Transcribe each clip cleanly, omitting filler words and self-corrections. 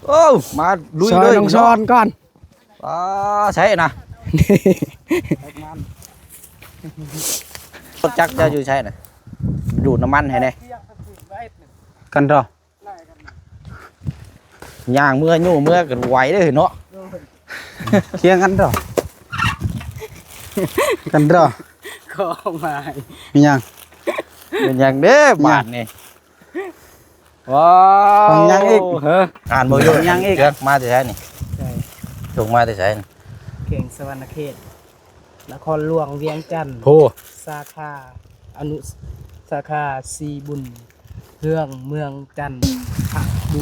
โอ้มาลุย ซอ เลย น้องซอนก่อน ใช่นะรถจักรจะอยู่ใช่นะดูดน้ำมันให้แน่กันต่อย่างเมื่อกันไหวได้เนาะเคียงกันต่อกันต่อ ก็มา มียังเป็นยังเด้บาทนี่ว้า ฟังยังอีก อ่านบ่อยู่ยังอีกมาแต่ใช่นี่ถูกมาแต่ใช่นี่ เก่งสวรรณเขตนครหลวงเวียงจันทร์ โพ สาขาอนุสาขาสีบุญเรื่องเมืองจันทร์ดู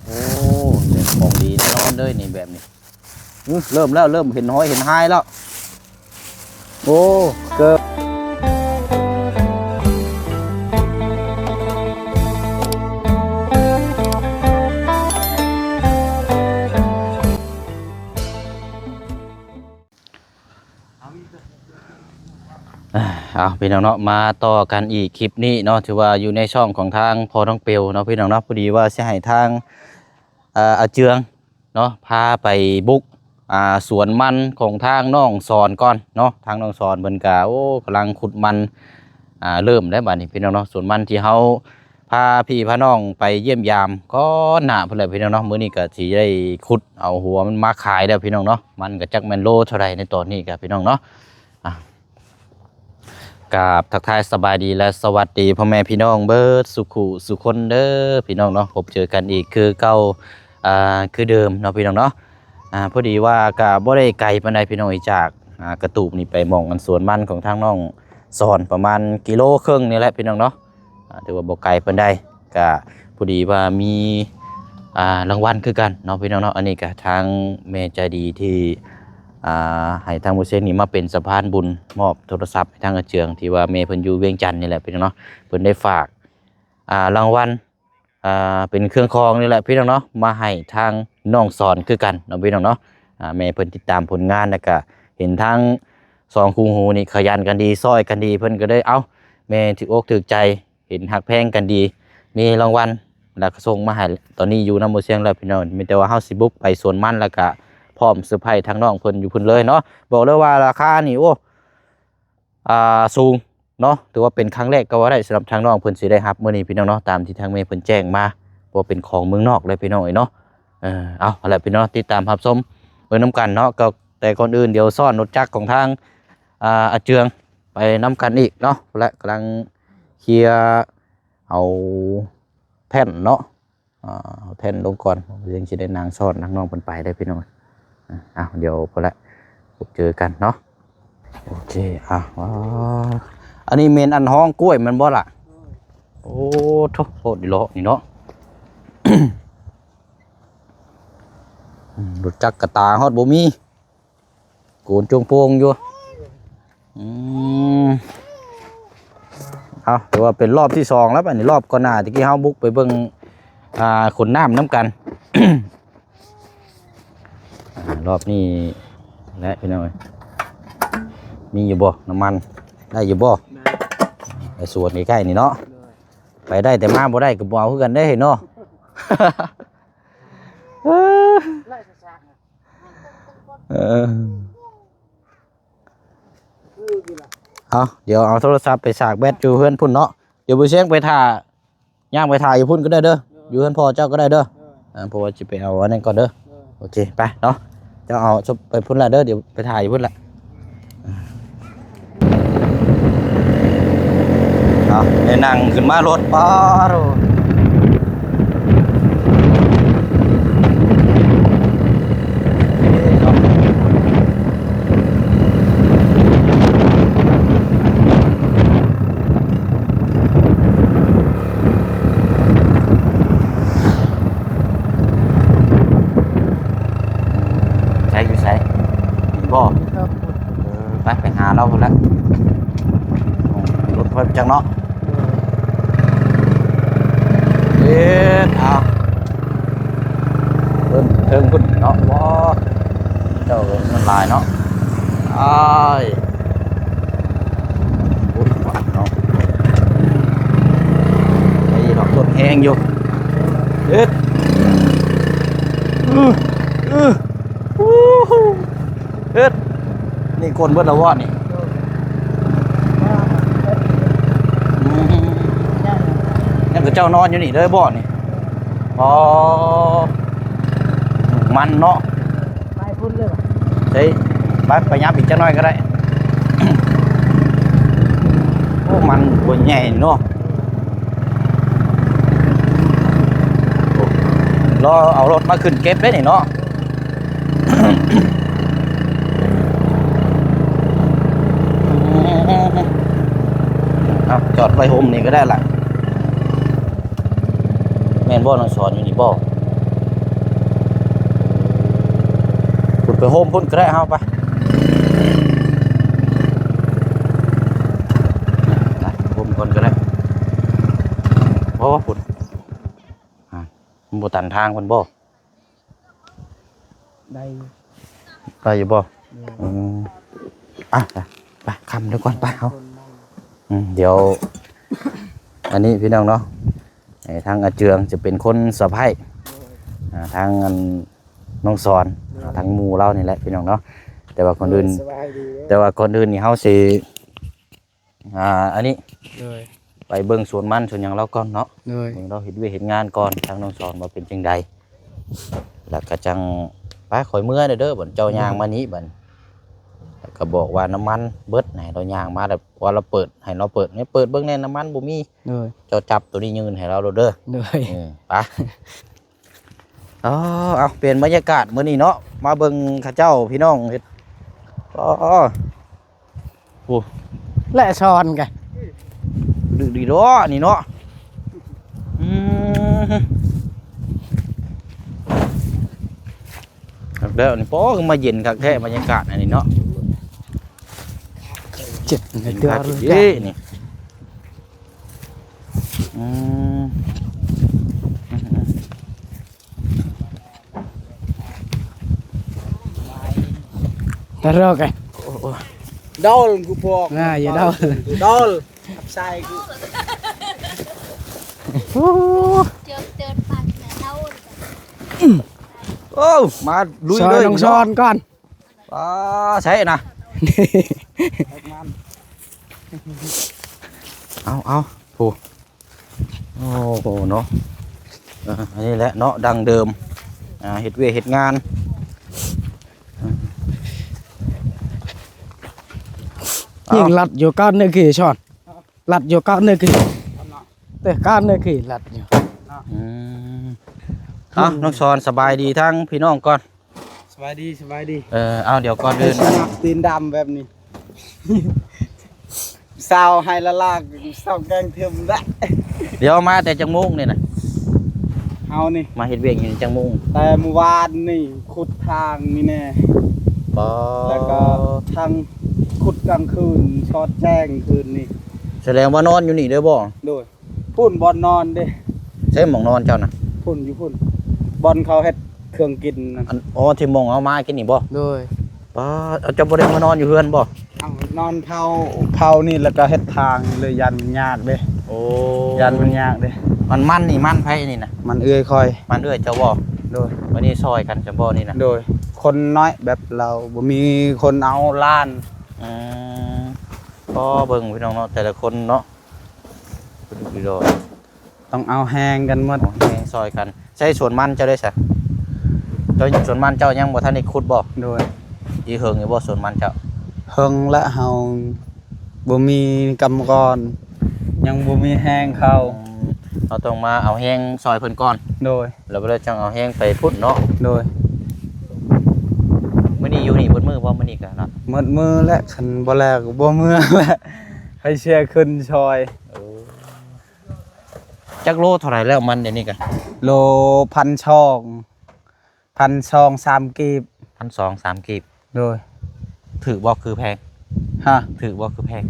โอ้เนี่ยของดีแน่นอนเลยนี่แบบนี้เริ่มแล้วเริ่มเห็นห้อยเห็นหายแล้วโอ้เกิดเอาพี่น้องเนาะมาต่อกันอีกคลิปนี้เนาะถือว่าอยู่ในช่องของทางพอท้องเปียวเนาะพี่น้องเนาะพอดีว่าจะให้ทางอาเจืองเนาะพาไปบุกสวนมันของทางน้องสอนก่อนเนาะทางน้องสอนเบิ่นกะโอ้กำลังขุดมันเริ่มได้บัดนี้พี่น้องเนาะสวนมันที่เฮาพาพี่พาน้องไปเยี่ยมยามก็หนาเพิ่นเลยพี่น้องเนาะมื้อนี้ก็สิได้ขุดเอาหัวมันมาขายแล้วพี่น้องเนาะมันก็จักแม่นโลเท่าใดในตอนนี้ก็พี่น้องเนาะกับทักทายสบายดีและสวัสดีพ่อแม่พี่น้องเบิดสุขุสุคนเด้อพี่น้องเนาะพบเจอกันอีกคือเก่าคือเดิมเนาะพี่น้องเนาะพอดีว่าก็บ่ได้ไกลปานใดพี่น้องจากกระตูบนี่ไปมองกันสวนมันของทางน้องสอนประมาณกิโลครึ่งนี่แหละพี่น้องเนาะถือว่าบ่ไกลปานใดก็พอดีว่ามีรางวัลคือกันเนาะพี่น้องเนาะอันนี้ก็ทางแม่ใจดีที่ให้ทางโมเสสนี่มาเป็นสะพานบุญมอบโทรศัพท์ให้ทางอาเจืองที่ว่าเมย์เพิ่นอยู่เวียงจันทน์นี่แหละพี่น้องเนาะเพิ่นได้ฝากรางวัลเป็นเครื่องคองนี่แหละพี่น้องเนาะมาให้ทางน้องสอนคือกันเนาะพี่น้องเนาะเมย์เพิ่นติดตามผลงานแล้วก็เห็นทั้งสองคู่หูนี่ขยันกันดีซ้อยกันดีเพิ่นก็ได้เอ้าเมย์ถืออกถือใจเห็นหักแพงกันดีมีรางวัลแล้วก็ส่งมาให้ตอนนี้อยู่นำโมเสสแล้วพี่น้องมีแต่ว่าเฮาสิบุกไปสวนมันแล้วก็พร้อมเซอร์ไพรส์ทางน้องเพิ่นอยู่เพิ่นเลยเนาะบอกเลยว่าราคานี่โอ้สูงเนาะถือว่าเป็นครั้งแรกก็ว่าได้สำหรับทางน้องเพิ่นสิได้รับมื้อนี้พี่น้องเนาะตามที่ทางเมย์เพิ่นแจ้งมาว่าเป็นของเมืองนอกเลยพี่น้องเนาะเอาอะไรพี่น้องติดตามรับชมเบิ่งนํกันเนาะก็แต่ก่อนอื่นเดี๋ยวซ่อนรถจักรของทางอาเจืองไปนํกันอีกเนาะและกำลังเคลียร์เอาแท่นเนาะเอาแท่นลงก่อนยังสิได้นางซ่อนนางน้องเพิ่นไปได้พี่น้องเดี๋ยวพอละพบเจอกันเนาะโอเคอันนี้เมนอันห้องกล้วยมันบ่ล่ะโอ้โทษดิโลนี่เนาะ รถจักรกระตาฮอดบ่มีโกนจงโปงอยู่ถือว่าเป็นรอบที่สองแล้วอันนี้รอบก่อนหน้าตะกี้เฮาบุกไปเบิ่งขนน้ำน้ำกัน รอบนี้และพี่น้อยมีอยู่บ่น้ำมันได้อยู่บ่ไอ้ส่วนใกล้ๆนี่เนาะไปได้แต่มาบ่ได้ก็บ่เอาคือกันได้เนาะ เอาเดี๋ยวเอาโทรศัพท์ไปสากแบตอยู่เพื่อนพุ่นเนาะเดี๋ยวบุเชียงไปถ่าย่างไปถ่ายอยู่พุ่นก็ได้เด้ออยู่เพื่อนพ่อเจ้าก็ได้เด้อเพราะว่าจะไปเอาอันนั้นก่อนเด้อโอเคไปเนาะเจ้าเอาชบไปพุ่นละเด้อเดี๋ยวไปถ่ายอยู่พุ่นละเอาไปนั่งขึ้นมารถป้าโรไปหาเราคนละรถเพิ่มจังเนาะเอาเพิ่มพุ่นเนาะว้าเจ้ามันลายเนาะพุ่นหวานเนาะไอ้ดอกต้นแห้งอยู่ เอ็ดเอ็ดนี่คนเบิดละวอดนี่ยังกับเจ้านอนอยู่นี่เลยบ่นี่อ๋อมันเนาะ ไปพุ่นเลยว่ะ เฮ้ยไปยับอีกจักหน่อยก็ได้ โอ้มันบนใหญ่เนาะรอเอารถมาขึ้นเก็บได้นี่เนาะ เอาจอดไว้โฮมนี่ก็ได้ล่ะแม่นบ่น้องสอนอยู่นี่บ่พุ่นไปโฮมพุ่นก็ได้เอาไปโฮมคนก็ได้เพราะว่าพุ่นมันบ่ตันทางเพิ่นบ่ ได้ ไปอยู่บ่อ่ะไปคำเดี๋ยวก่อนไปเอาเดี๋ยวอันนี้พี่น้องเนาะทางอาเจืองจะเป็นคนสะใภ้ทางน้องสอนทางหมู่เรานี่แหละพี่น้องเนาะแต่ว่าคนอื่นนี่เฮาสิอันนี้ไปเบิ่งสวนมันสวนหยังเราก่อนเนาะเบิ่งเราเฮ็ดเวยกเฮ็ดงานก่อนทางน้องสอนว่าเป็นจังใดแล้วก็จังไปข่อยเมื่อเด้อบ่เจ้าย่างมานี้บัดก็บอกว่าน้ำมันเบิดให้เราย่างมาแต่ว่าเราเปิดให้เราเปิดนี่เปิดเบิ่งแน่น้ำมันบ่มีเจ้าจับตัวนี้ยืนให้เราเด้อไปเอาเปลี่ยนบรรยากาศมื้อนี้เนาะมาเบิ่งข้าเจ้าพี่น้องเฮ็ดโอ้ และช้อนกัน ดึกดีเนาะนี่เนาะเดี๋ยวนี่ป้อมาเย็นคักแท้บรรยากาศอันนี้เนาะเจ็บเดือดนี่ตลกไงดอลกูบอกอย่าดอลใส่กูเจอปากแม่เท่า โอ้มาลุยเลย ต้องช้อนก่อนใช่นะเอาผูโอ้โหเนาะอันนี้แหละเนาะดังเดิมเฮ็ดเวยกเฮ็ดงานยิงลัดอยู่ก้านนี่คือช้อนลัดอยู่ก้านนี่คือแต่ก้านนี่คือลัดอยู่น้องสอนสบายดีทั้งพี่น้องก่อนสบายดีเอาเดี๋ยวก่อนเดินตีนดำแบบนี้สาวให้ละลากสาวแกงเทียมได้เดี๋ยวมาแต่จังมุ้งนี่นะเอานี่มาเฮ็ดเวียกอยู่จังมุ้งแต่เมื่อวานนี่ขุดทางนี่แน่แล้วก็ทางขุดกลางคืนชอดแจ้งคืนนี่แสดงว่านอนอยู่นี่เด้อบ่โดยพุ่นบอลนอนเด้ใช่หมองนอนเจ้านะพุ่นอยู่พุ่นบอลเขาเฮ็ดเครื่องกินที่มองเอามากินนี่บ่โดยเอาเจ้าบ่ได้มานอนอยู่เฮือนบ่นอนเผานี่แล้วก็เฮ็ดทางเลยยันมันยากเด้ยันมันยากเด้มันนี่มันไผนี่นะมันเอื้อยคอยมันเอื้อยเจ้าบ่โดยวันนี้ซอยกันจังบ่นี่นะโดยคนน้อยแบบเราบ่มีคนเอาล้านก็เบิ่งพี่น้องเนาะแต่ละคนเนาะพี่น้องต้องเอาแห้งกันหมดแห้งซอยกันใช้สวนมันเจ้าได้ซะเจ้าสวนมันเจ้ายังบ่ทันได้ขุดบ่โดยอีเฮิงอยู่บ่สวนมันเจ้าเฮิงและเฮาบ่มีกรรมกรยังบ่มีแห้งเข้าเราต้องมาเอาแห้งซอยเพิ่นก่อนโดยแล้วบ่ได้จังเอาแห้งไปพุดเนาะโดยมื้อนี้อยู่นี่เบิดมื้อบ่มื้อนี้ก็เนาะหมดมื้อและคันบ่แลกบ่มื้อและให้เชียร์ขึ้นซอยจักโลเท่าไหร่แล้วมันเดี๋ยวนี้กันโล1,000 ช่อง1,200 3กีบ1,200 3กีบโดยถือบ่คือแพงถือบ่คือแพง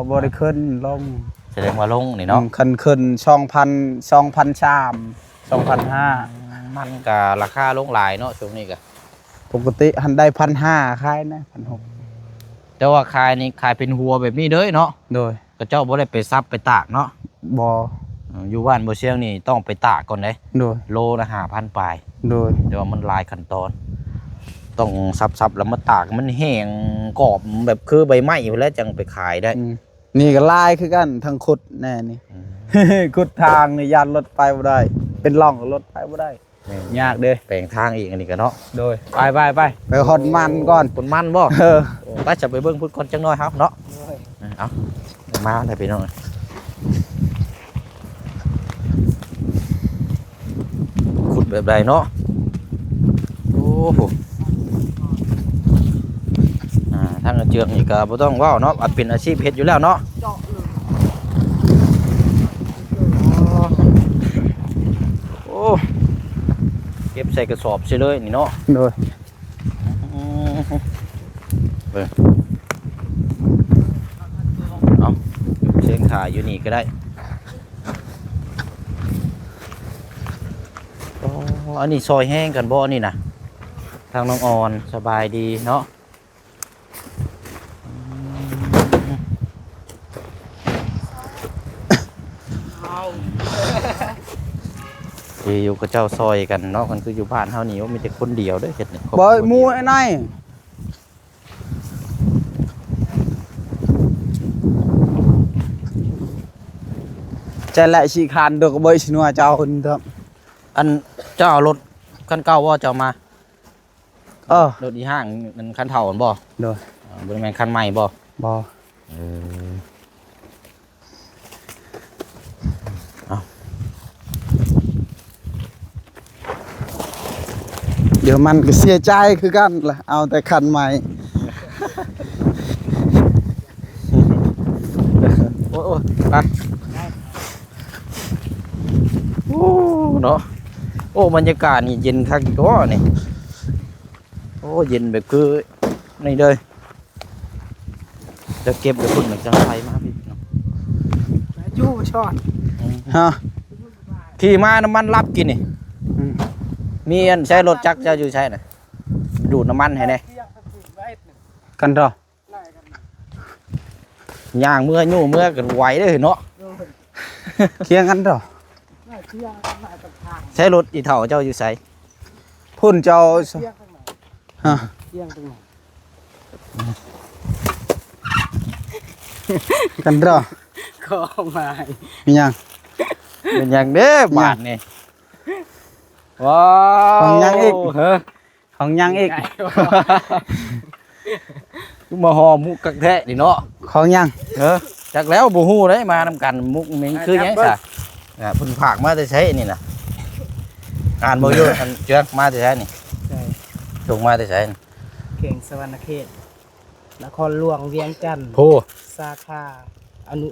บ่ได้ขึ้นลงแสดงว่าลงนี่เนาะขึ้น2,500 มันก็ราคาลงหลายเนาะช่วงนี้ก็ปกติหันได้ 1,500 ขายนะ 1,600 แต่ว่าขายนี่ขายเป็นหัวแบบนี้เด้อเนาะโดยก็เจ้าบ่ได้ไปซับไปตากเนาะบ่ อยู่บ้านบ่เชียงนี่ต้องไปตากก่อนเด้ โดย โลละ5,000ปลาย โดย แต่ว่ามันหลายขั้นตอนต้องซับๆแล้วมาตากมันแห้งกรอบแบบคือใบไม้พุ่นแล้วจังไปขายได้ นี่ก็ลายคือกันทั้งขุดแน่นี่ ขุดทางนี่ยานรถไปบ่ได้ เป็นร่องรถไปบ่ได้ยากเด้ แปลงทางอีกอันนี้ก็เนาะ โดยไปฮอดมันก่อน คนมันบ่ เออ ไปจะไปเบิ่งพุ่นก่อนจังน้อยครับเนาะเอามาได้พี่น้องขุดแบบใดเนาะโอ้โหทางเจือกนี่ก็บ่ต้องเว้าเนาะเป็นอาชีพเฮ็ดอยู่แล้วเนาะโอ้เก็บใส่กระสอบใช่เลยนี่เนาะ โดย เอาเชียงขาอยู่นี่ก็ได้อ๋ออันนี้ซอยแห้งกันบ่นี่นะทางน้องออนสบายดีเนาะที่อยู่กับเจ้าซอยกันเนาะมันคืออยู่บ้านเฮานี่ว่ามีแต่คนเดียวเด้อเฮ็ดนี่ครอบครัว บ่หมูไอ้นายจะแหละสิคานดอกบ่สินัวเจ้าคนเถอะ อันเจ้าเอารถคันเก่าว่าเจ้ามา รถอีห้างมันคันเฒ่าบ่ โดย บ่ได้แม่นคันใหม่บ่ บ่ เออ เดี๋ยวมันก็เสียใจคือกันล่ะเอาแต่คันใหม่ โอ้โอ้ไปโอ้เนาะโอ้บรรยากาศนี่เย็นคักอีกว่านี่โอ้เย็นแบบคือนี่เลยจะเก็บไปพุ่นเหมือนจังไฟมาพี่เนาะ จู้ชอด ฮะ ขี่มาน้ำมันรับกินนี่ อืม มีอันใช้รถจักรเจ้าอยู่ใช้น่ะดูดน้ำมันให้แน่ กันเถอะ ย่างเมื่อยู่เมื่อกันไหวเด้อเนาะ เคียงกันเถอะ ใช้รถอีเถ่าเจ้าอยู่ไส พุ่นเจ้าฮะ เที่ยงตรงไหน กันเถอะ ก็มา มีหยัง เป็นอย่างเด้อบาทนี่ว้าว ของยังอีก เฮ้อ ของหยังอีก มาห่อมุกกักแท้นี่เนาะ ของหยัง จักแล้วบ่ฮู้ได้มานำกันมุกมันคือหยังซะเพิ่นฝากมาแต่ใช้นี่น่ะอ่านบ่อยู่อันเจือกมาแต่ใช้นี่ ใช่ ส่งมาแต่ใช้นี่ เก่งสวรรณเขตนครหลวงเวียงจันทร์ โพ สาขาอนุ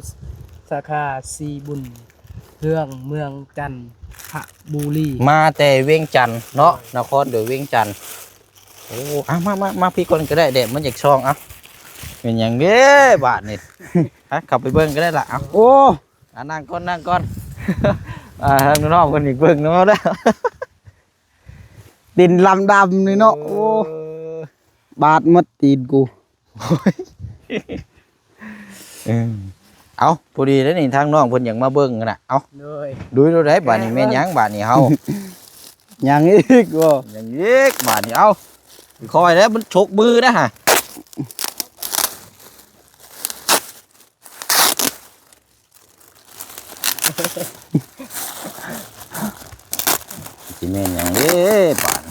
สาขาสีบุญเรื่องเมืองจันทพบุรี มาแต่เวียงจันทน์เนาะนครเดี๋ยวเวียงจันทน์โอ้มาพี่คนก็ได้เด็ดมันจากช่องอ่ะเป็นหยังเด้บาทนี่ ฮะขับไปเบิ่งก็ได้ล่ะเอา โอ้ นั่งก่อน ทางน้องคนอีกเบิ่งเนาะแล้ว ดินลำดำนี่เนาะโอ้บาดหมดตีนกู เอาพอดีแล้วนี่ทางน้องเพิ่นอยากมาเบิ่งกันน่ะเอา เลย ดูได้บาทนี่แม่นหยังบาทนี่เฮา หยังอีกบ่ อย่างนี้บาทนี่เอาคอยแล้วมันฉกมือนะฮะสิแม่นหยังเด้บาท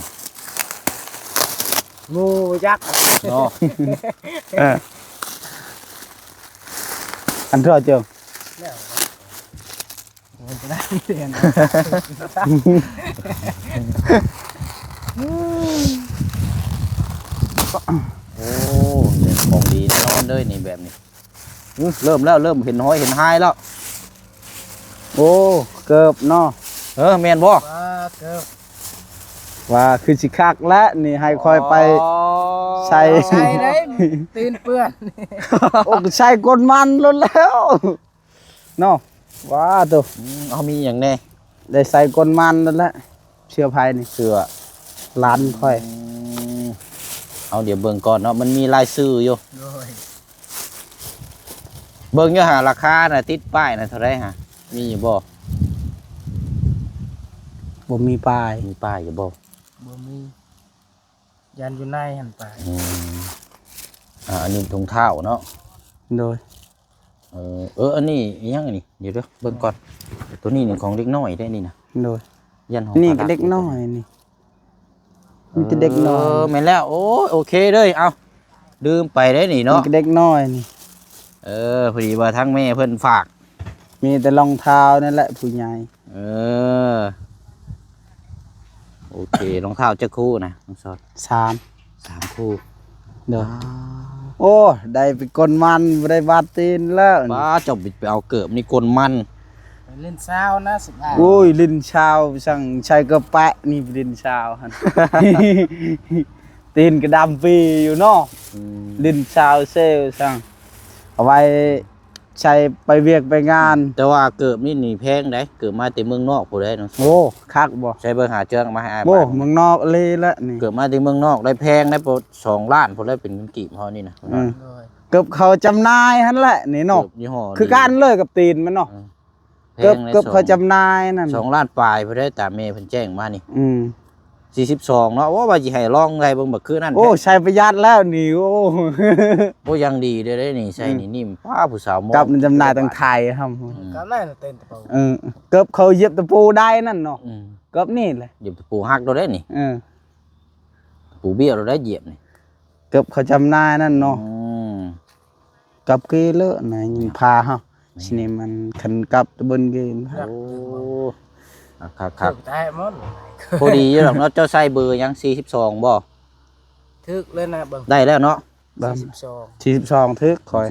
งูยักษ์ เนาะ อันเถอะเจ้า มันจะได้เรียน โอ้เนี่ยของดีแน่นอนเลยนี่แบบนี้เริ่มแล้วเริ่มเห็นห้อยเห็นหายแล้ว โอ้เกือบเนาะ แม่นบ่ ว่าเกิด ว่าคือสิคักและนี่ให้คอยไปใส่ ใช่เลยตีนเปื้อน โอ้ใส่ก้นมันล้นแล้วเนาะว้าตัว เอามีอย่างแน่ ได้ใส่ก้นมันนั่นแหละเชื่อภัยนี่ เสื้อ ร้านค่อย เอาเดี๋ยวเบิ่งก่อนเนาะมันมีลายซื้ออยู่ เลย เบิ่งอยู่หาราคาน่ะติดป้ายน่ะเท่าไหร่ฮะมีอยู่บ่ บ่มีป้าย มีป้ายอยู่บ่ บ่มียันอยู่ในหันไป อันนี้ถุงเท้าเนาะ โดย อันนี้อีหยังอันนี้เดี๋ยวเบิ่งก่อนตัวนี้นี่ของเด็กน้อยได้นี่นะ โดย ยันของ นี่ก็ พระ เด็กน้อยนี่นี่ก็เด็กน้อย แม่นแล้วโอ้ยโอเคเลยเอาลืมไปได้นี่ นี่ เนาะ ก็เด็กน้อยนี่ พอดีว่าทั้งแม่เพิ่นฝาก มีแต่รองเท้านั่นแหละผู้ใหญ่ โอเครองเท้าจะคู่นะน้องซอด 3 3คู่ โดยโอ้ได้ไปกลมันบ่ได้บาดตีนแล้ว ป้าเจ้าไปเอาเกิบนี่กลมัน ไปเล่นซาวนะ15 โอ้ยลิ้นชาวสั่งใช้กระแปะนี่ลิ้นชาวหั่น ตีนกระดำปีอยู่เนาะลิ้นชาวเซลสั่งเอาไว้ใช้ไปเวียกไปงาน แต่ว่าเกิบนี่แพงได้เกิบมาแต่เมืองนอกผู้ใดน้อง โอ้คักบ่ ใช้เบิ่งหาเจืองมาให้อ้าย โอ้ บ้าน เมืองนอกเลยละนี่ เกิบมาแต่เมืองนอกได้แพงได้ป2 ล้านผู้ใดเป็นเงินกีบเฮานี่นะ อืม โดย เกือบเขาจำหนายหั่นแหละนี่เนาะ เกิบยี่ห้อ คือการเลยกับตีนมันเนาะ แพ เกือบ งลย เกือบเขาจำหนายนั่น 2 ล้านปลายผู้ใดตามแม่เพิ่นแจ้งมานี่ 42เนาะว่าสิให้ลองได้เบิ่งบักคือนั่น โอ้ใช้ประหยัดแล้วนี่โอ้ โอ้ยังดีเด้อนี่ใส่นี่นิ่มป้าผู้สาวมอง กับมันจำหนายตั้งไทยครับ ก็นั่นน่ะเต้นตะเปา เกือบเขาเหยียบตะปูได้นั่นเนาะ อืม เกือบนี่เลย เหยียบปูหักเราได้นี่ปูเบี้ยวเราได้เหยียบนี่ เกือบเขาจำหนายนั่นเนาะ อืม กับกีเลอะนะยิงพาเฮาสินี่มันขันกับตะบนกีน โอ้ครับ ถึกตายหมด พอดีอยู่หรอกเนาะเจ้าใส่เบอร์ยัง42บ่ ถึกเลยนะเบิ่ง ได้แล้วเนาะ 42 42ทึกคอย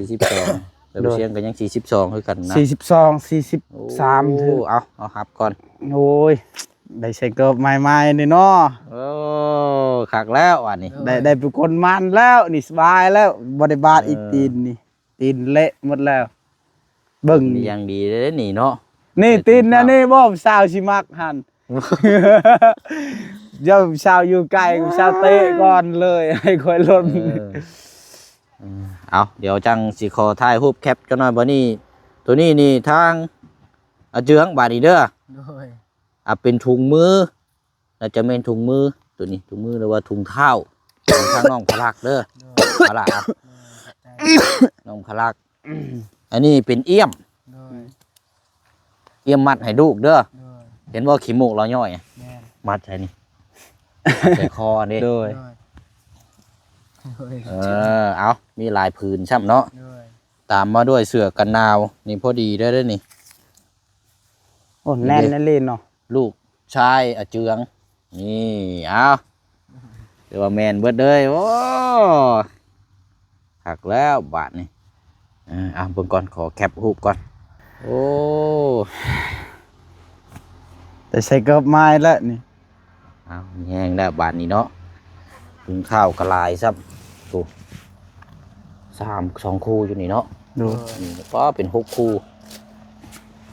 42แต่เสียงก็ยัง42คือกันนะ 42 43ทึก เอาหับก่อน โอ้ยได้ใช้เกือบใหม่ๆนี่เนาะ โอ้คักแล้ววันนี้ ได้เป็นคนมันแล้วนี่สบายแล้วบ่ได้บาดอีตีนนี่ตีนเละหมดแล้วเบิ่ง นี่ยังดีเลยนี่เนาะ นี่ตีนนะนี่บ่สาวสิมักหั่น เดี๋ยวสาวอยู่ไกลสาวเตะก่อนเลยให้ค่อยลด เอาเดี๋ยวจังสิขอถ่ายรูปแคปจังหน่อยบ่นี่ตัวนี้นี่ทางเจืองบาดนีเด้อ โดย เป็นถุงมือน่าจะเป็นถุงมือตัวนี้ถุงมือหรือว่าถุงเท้าของทางน้องพลักเด้อเอาล่ะอ่ะน้องพลักอันนี้เป็นเอี้ยม โดย เอี้ยมมัดให้ลูกเด้อ โดย เห็นว่าขี้มูกเราย่อย แม่น มัดใช่นี่มัดใส่คอนี่ โดย โดย เอามีหลายผืนช่ำเนาะ โดย ตามมาด้วยเสื้อกันหนาวนี่พอดีได้ด้วยนี่ โอ้แน่นนั่นเลยเนาะ ลูกชายเจืองนี่เอาเดี๋ยวว่าแมนเบิดเลยโอ้หักแล้วบาทนี่เบิ่งก่อนขอแคปรูปก่อนโอ้ แต่ใช้เกือบไม้แล้วนี่ เอาแห้งแล้วบาทนี้เนาะถึงข้าวกระลายซับตัว2 คู่อยู่นี่เนาะ ดู นี่ก็เป็น6 คู่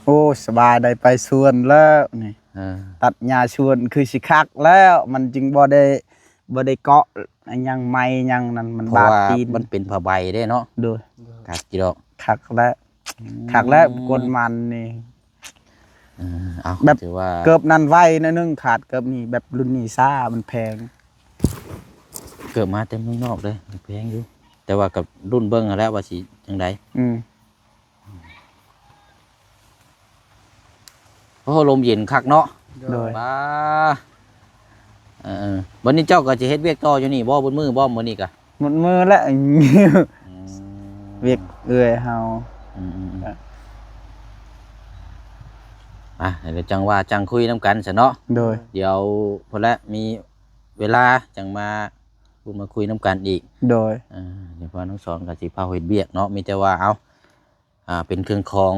โอ้สบายได้ไปสวนแล้วนี่ ตัดหญ้าชวนคือสิคักแล้วมันจึงบ่ได้เกาะอันยังไม้ยังนั่นมัน เพ บา ราะ ด ว่า ตีน มันเป็นผ้าใบได้เนาะ ดู กัดกี่ดอก คักแล้วคักแล้วกดมันนี่ เอา แบบ ถือว่า เกือบนั้นไว้นะนึงขาดเกือบนี่แบบรุ่นนี้ซ่ามันแพง เกิดมาเต็มเมืองนอกเลยแพงอยู่แต่ว่ากับรุ่นเบิ้งเอาแล้วว่าสิจังได เพราะลมเย็นคักเนาะ โดย บ้าวันนี้เจ้าก็จะเฮ็ดเวียกต่ออยู่นี่บ่บนมือบ่มื้อนี้กะ หมดมือแล้ว เวียกเอื้อยเฮา เดี๋ยวจังว่าจังคุยน้ำกันซะเนาะ โดย เดี๋ยวพอละมีเวลาจังมาพูดมาคุยน้ำกันอีก โดย เดี๋ยวพอน้องสอนก็สิพาเฮ็ดเวียกเนาะมีแต่ว่าเอาเป็นเครื่องของ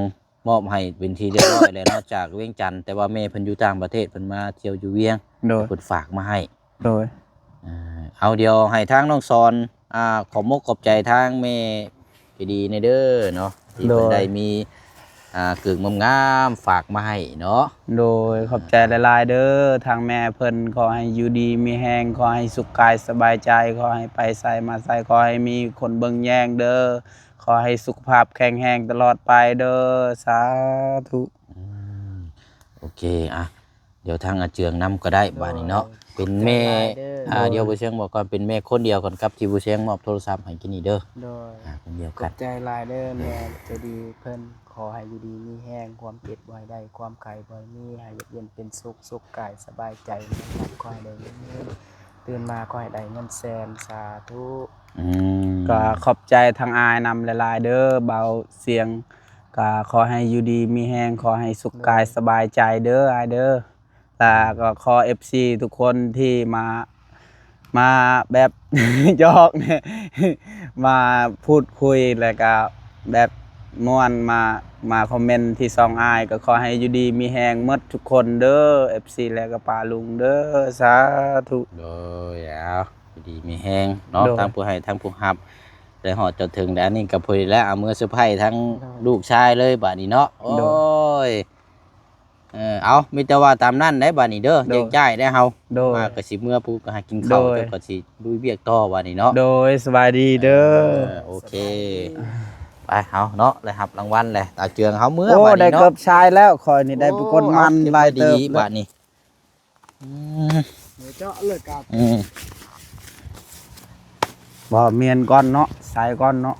มอบให้เป็นที่เรียบร้อยแล้วเนาะจากเวียงจันทน์แต่ว่าแม่เพิ่นอยู่ต่างประเทศเพิ่นมาเที่ยวอยู่เวียง โดย เพิ่นฝากมาให้ โดย เอาเดี๋ยวให้ทางน้องสอนขอบมกขอบใจทางแม่ใจดีในเด้อเนาะที่เพิ่นได้มีกึ่งงามๆฝากมาให้เนาะ โดยขอบใจหลายๆเด้อทางแม่เพิ่นขอให้อยู่ดีมีแฮงขอให้สุขกายสบายใจขอให้ไปไสมาไสขอให้มีคนเบิ่งแย่งเด้อขอให้สุขภาพแข็งแรงตลอดไปเด้อสาธุ โอเค เดี๋ยวทางอาเจืองนํก็ได้บาดนี้เนาะเป็นแม่เดี๋ยวบ่เชียงบอกก่อนเป็นแม่คนเดียวก่อนครับที่บ่เชียงมอบโทรศัพท์ให้กินนี่เด้อ โดย คนเดียว ข กั อน บใจหลายเด้อแม่ใจะดีเพิ่นขอให้อยู่ดีมีแห้งความเจ็บบ่ให้ได้ความไข้บ่ให้มีให้เย็นเป็นสุขสุขกายสบายใจนะครับขอให้ได้เงินตื่นมาขอให้ได้เงินแสนสาธุ ก็ขอบใจทางอายนำหลายๆเด้อเบาเสียงก็ขอให้อยู่ดีมีแห้งขอให้สุขกายสบายใจเด้ออายเด้อแล้วก็ขอ FC ทุกคนที่มาแบบ หยอกเนี่ย มาพูดคุยแล้วก็แบบม่วนมาคอมเมนต์ที่ซองอายก็ขอให้อยู่ดีมีแห้งหมดทุกคนเด้อ FC แล้วก็ป้าลุงเด้อสาธุ โดยเอาดีมีแฮงเนาะ โดย ทั้งผู้ให้ทั้งผู้รับได้ฮอดจนถึงแล้วนี่ก็พอดีแล้วเอามือเซอร์ไพรส์ทั้งลูกชายเลยบัดนี้เนาะโอ้ยเอามีแต่ว่าตามนั้นได้บัดนี้เด้อแยกย้ายได้เฮา โดย มาก็สิเมื่อผู้ก็หากินข้าว โดย เจ้าก็สิลุยเวียกต่อบัดนี้เนาะ โดยสบายดีเด้อ โอเคไปเอาเนาะได้รับรางวัลเลยตาเจืองเฮาเมื่อ โอ้ บัด ได้ นี้ เกือ เนาะ บชายแล้วคอยนี่ได้เป็นคนมัน โอ้ ลาย ดี เติบ บัดนี้อืม เดี๋ยวเจาะเลยครับ อืม บ่เมียนก่อนเนาะใส่ก่อนเนาะ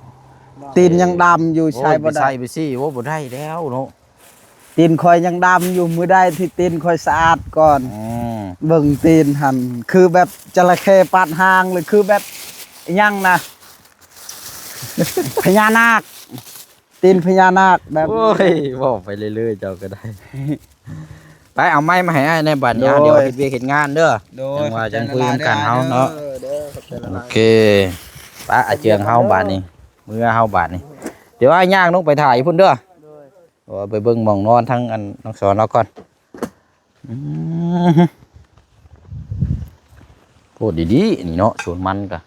ตีนยังดำอยู่ใช้บ่ได้ ใส่ไปสิโอ้บ่ได้แล้วเนาะ ตีนคอยยังดำอยู่มือได้ที่ตีนคอยสะอาดก่อน อืม เบิ่งตีนหันคือแบบจระเข้ปาดหางเลยคือแบบอิหยังนะ พญานาค ตีนพญานาคแบบ โอ้ยบอกไปเรื่อยๆเจ้าก็ได้ ไปเอาไม้มาให้อ้ายในบัดนี้ โดย เดี๋ยวเฮ็ดเวียกเฮ็ดงานเด้อ โด จังว่าจังคุยกันเฮาเนาะ เด้อขอบใจละ โอ ลาย เคป้าอาเจียงเฮาบาดนี้มื้อเฮาบาดนี้เดี๋ยวอ้ายย่างลงไปถ่ายพุ่นเด้อว่าไปเบิ่งหม่องนอนทั้งอันน้องสอนเราก่อนอืมพูดดีๆนี่เนาะสวนมันกะ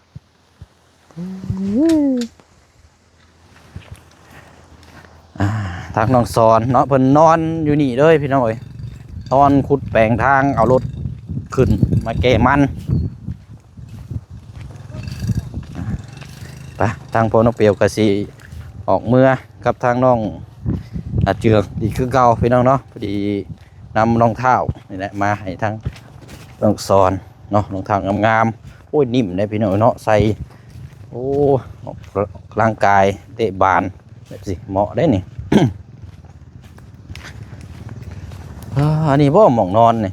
ทางน้องสอนเนาะเพิ่นนอนอยู่นี่เลยพี่น้องเอ้ยนอนขุดแปลงทางเอารถขึ้นมาแก้มันไปทางพ่อน้องเปียวก็สิออกเมื่อกับทางน้องอาเจือกอีกคือเก่าพี่น้องเนาะพอดีนำรองเท้านี่แหละมาให้ทางน้องสอนเนาะรองเท้างามๆโอ้ยนิ่มเลยพี่น้องเนาะใส่โอ้ออกร่างกายเตะบานแบบสิเหมาะได้นี่ อันนี้บ่หมองนอนนี่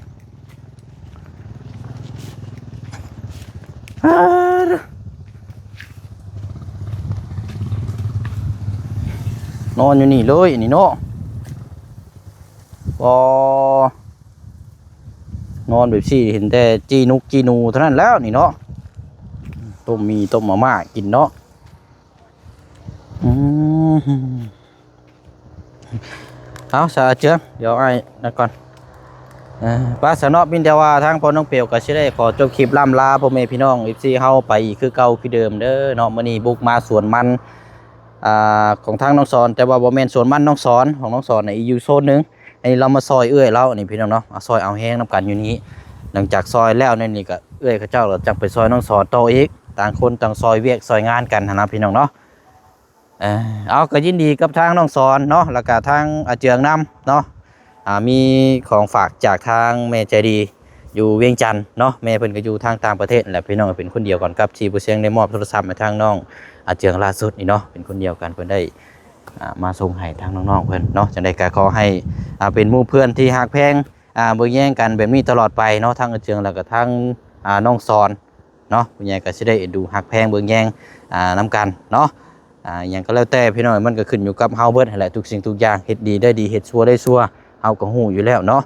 นอนอยู่นี่เลยนี่เนาะบ่นอนแบบสี่เห็นแต่จีนุกจีนูเท่านั้นแล้วนี่เนาะต้มมีต้มมาม่ากินเนาะเอาสาเจืองเดี๋ยวไอ้นั่นก่อนป้าสนอบินแต่ว่าทางพ่อน้องเปียวก็สิได้ขอจบคลิปล่ำลาพ่อแม่พี่น้อง FC เฮาไปอีกคือเก่าคือเดิมเด้อเนาะมื้อนี้บุกมาสวนมันของทางน้องสอนแต่ว่าบ่แม่นสวนมันน้องสอนของน้องสอนอีกอยู่โซนนึงอันนี้เรามาซอยเอื้อยเรานี่พี่น้องเนาะซอยเอาแห้งนํกันอยู่นี้หลังจากซอยแล้วนี่ก็เอื้อยเขาเจ้าก็จังไปซอยน้องสอนต่ออีกต่างคนต่างซอยเวียกซอยงานกันนะพี่น้องเนาะเอาก็ยินดีกับทางน้องสอนเนาะแล้วก็ทางอาเจืองนำเนาะมีของฝากจากทางแม่ใจดีอยู่เวียงจันทน์เนาะแม่เพิ่นก็อยู่ทางต่างประเทศแหละพี่น้องเป็นคนเดียวกันกับที่ผู้เสียงได้มอบโทรศัพท์มาทางน้องอาเจืองล่าสุดนี่เนาะเป็นคนเดียวกันเพิ่นได้มาส่งให้ทางน้องๆเพิ่นเนาะจังได๋ก็ขอให้เป็นหมู่เพื่อนที่ฮักแพงบ่แย่งกันแบบนี้ตลอดไปเนาะทางอาเจืองแล้วก็ทางน้องสอนเนาะผู้ใหญ่ก็สิได้เอ็นดูฮักแพงเบิ่งแย่งนํกันเนาะอย่างก็แล้วแต่พี่น้องมันก็ขึ้นอยู่กับเฮาเบิดนั่นแหละทุกสิ่งทุกอย่างเฮ็ดดีได้ดีเฮ็ดชั่วได้ชั่วเฮาก็ฮู้อยู่แล้วเนาะ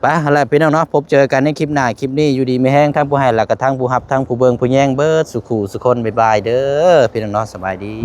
ไปอะไรพี่น้องเนาะพบเจอกันในคลิปหน้าคลิปนี้อยู่ดีไม่แห้งทั้งผู้ให้แล้วก็ทั้งผู้รับทั้งผู้เบิ่งผู้แย่งเบิดสุขุสุคนบ๊ายบายเด้อพี่น้องเนาะสบายดี